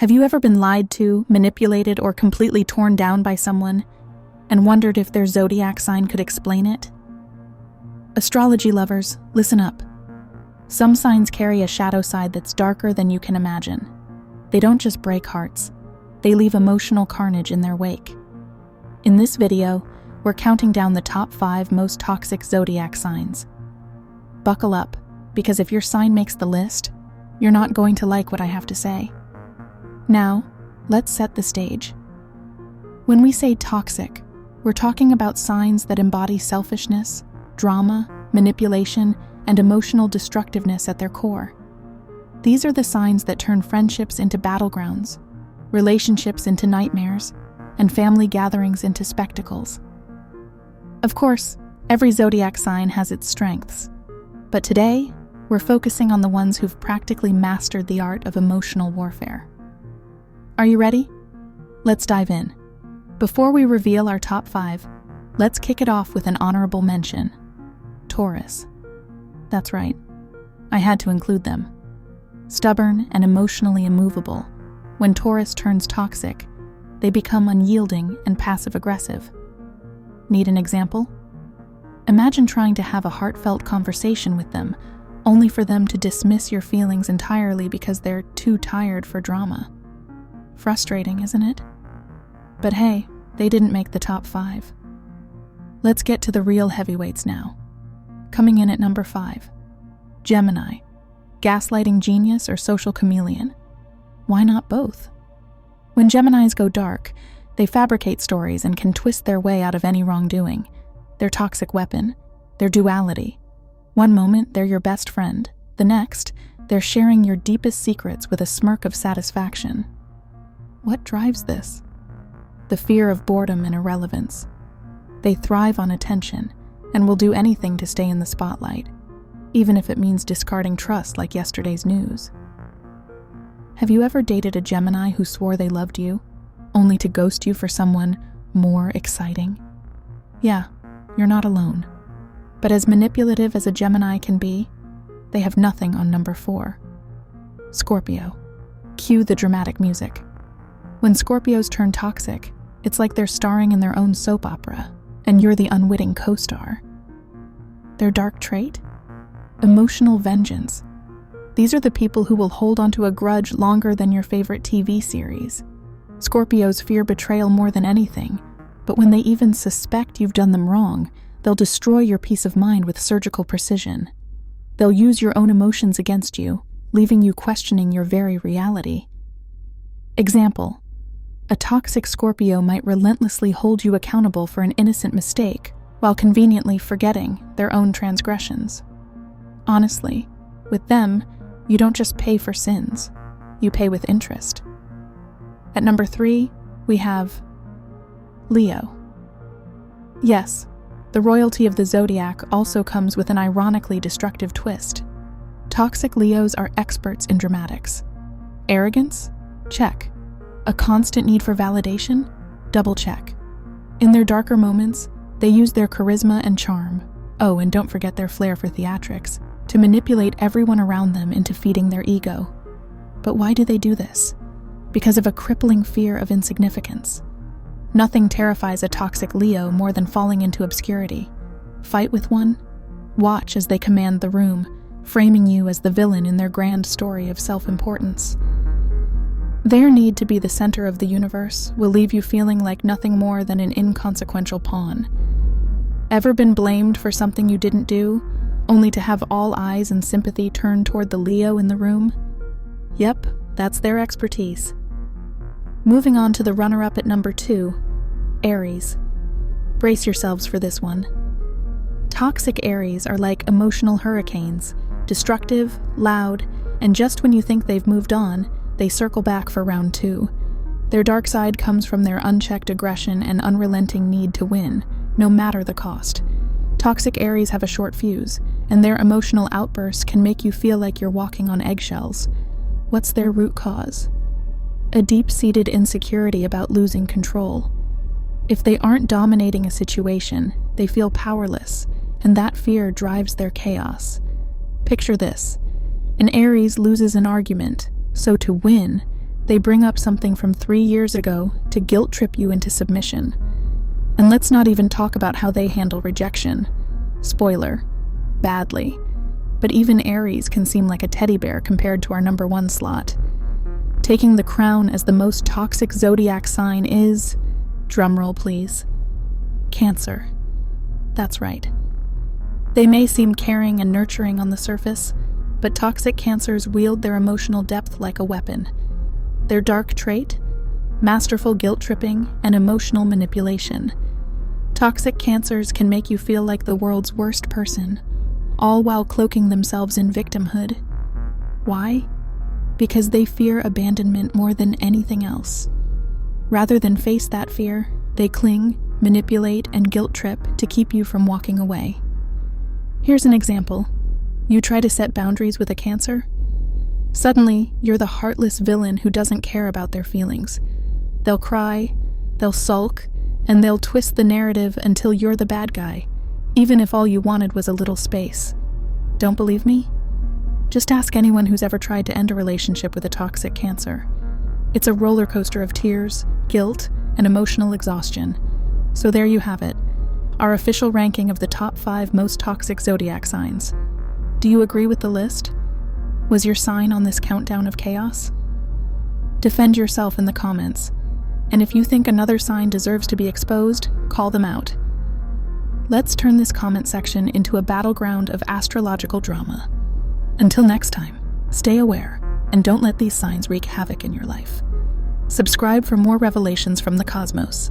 Have you ever been lied to, manipulated, or completely torn down by someone and wondered if their zodiac sign could explain it? Astrology lovers, listen up. Some signs carry a shadow side that's darker than you can imagine. They don't just break hearts, they leave emotional carnage in their wake. In this video, we're counting down the top 5 most toxic zodiac signs. Buckle up, because if your sign makes the list, you're not going to like what I have to say. Now, let's set the stage. When we say toxic, we're talking about signs that embody selfishness, drama, manipulation, and emotional destructiveness at their core. These are the signs that turn friendships into battlegrounds, relationships into nightmares, and family gatherings into spectacles. Of course, every zodiac sign has its strengths, but today, we're focusing on the ones who've practically mastered the art of emotional warfare. Are you ready? Let's dive in. Before we reveal our top 5, let's kick it off with an honorable mention. Taurus. That's right. I had to include them. Stubborn and emotionally immovable, when Taurus turns toxic, they become unyielding and passive-aggressive. Need an example? Imagine trying to have a heartfelt conversation with them, only for them to dismiss your feelings entirely because they're too tired for drama. Frustrating, isn't it? But hey, they didn't make the top 5. Let's get to the real heavyweights now. Coming in at number 5, Gemini. Gaslighting genius or social chameleon? Why not both? When Geminis go dark, they fabricate stories and can twist their way out of any wrongdoing. Their toxic weapon, their duality. One moment, they're your best friend. The next, they're sharing your deepest secrets with a smirk of satisfaction. What drives this? The fear of boredom and irrelevance. They thrive on attention and will do anything to stay in the spotlight, even if it means discarding trust like yesterday's news. Have you ever dated a Gemini who swore they loved you, only to ghost you for someone more exciting? Yeah, you're not alone. But as manipulative as a Gemini can be, they have nothing on number 4. Scorpio. Cue the dramatic music. When Scorpios turn toxic, it's like they're starring in their own soap opera, and you're the unwitting co-star. Their dark trait? Emotional vengeance. These are the people who will hold onto a grudge longer than your favorite TV series. Scorpios fear betrayal more than anything, but when they even suspect you've done them wrong, they'll destroy your peace of mind with surgical precision. They'll use your own emotions against you, leaving you questioning your very reality. Example: a toxic Scorpio might relentlessly hold you accountable for an innocent mistake while conveniently forgetting their own transgressions. Honestly, with them, you don't just pay for sins, you pay with interest. At number 3, we have Leo. Yes, the royalty of the zodiac also comes with an ironically destructive twist. Toxic Leos are experts in dramatics. Arrogance? Check. A constant need for validation? Double check. In their darker moments, they use their charisma and charm, oh, and don't forget their flair for theatrics, to manipulate everyone around them into feeding their ego. But why do they do this? Because of a crippling fear of insignificance. Nothing terrifies a toxic Leo more than falling into obscurity. Fight with one? Watch as they command the room, framing you as the villain in their grand story of self-importance. Their need to be the center of the universe will leave you feeling like nothing more than an inconsequential pawn. Ever been blamed for something you didn't do, only to have all eyes and sympathy turned toward the Leo in the room? Yep, that's their expertise. Moving on to the runner-up at number 2, Aries. Brace yourselves for this one. Toxic Aries are like emotional hurricanes, destructive, loud, and just when you think they've moved on, they circle back for round 2. Their dark side comes from their unchecked aggression and unrelenting need to win, no matter the cost. Toxic Aries have a short fuse, and their emotional outbursts can make you feel like you're walking on eggshells. What's their root cause? A deep-seated insecurity about losing control. If they aren't dominating a situation, they feel powerless, and that fear drives their chaos. Picture this. An Aries loses an argument, so to win, They bring up something from 3 years ago to guilt trip you into submission. And let's not even talk about how they handle rejection. Spoiler, badly. But even Aries can seem like a teddy bear compared to our number 1 slot. Taking the crown as the most toxic zodiac sign is, drumroll please, Cancer. That's right. They may seem caring and nurturing on the surface, but toxic Cancers wield their emotional depth like a weapon. Their dark trait? Masterful guilt-tripping and emotional manipulation. Toxic Cancers can make you feel like the world's worst person, all while cloaking themselves in victimhood. Why? Because they fear abandonment more than anything else. Rather than face that fear, they cling, manipulate, and guilt-trip to keep you from walking away. Here's an example. You try to set boundaries with a Cancer? Suddenly, you're the heartless villain who doesn't care about their feelings. They'll cry, they'll sulk, and they'll twist the narrative until you're the bad guy, even if all you wanted was a little space. Don't believe me? Just ask anyone who's ever tried to end a relationship with a toxic Cancer. It's a roller coaster of tears, guilt, and emotional exhaustion. So there you have it, our official ranking of the top 5 most toxic zodiac signs. Do you agree with the list? Was your sign on this countdown of chaos? Defend yourself in the comments, and if you think another sign deserves to be exposed, call them out. Let's turn this comment section into a battleground of astrological drama. Until next time, stay aware and don't let these signs wreak havoc in your life. Subscribe for more revelations from the cosmos.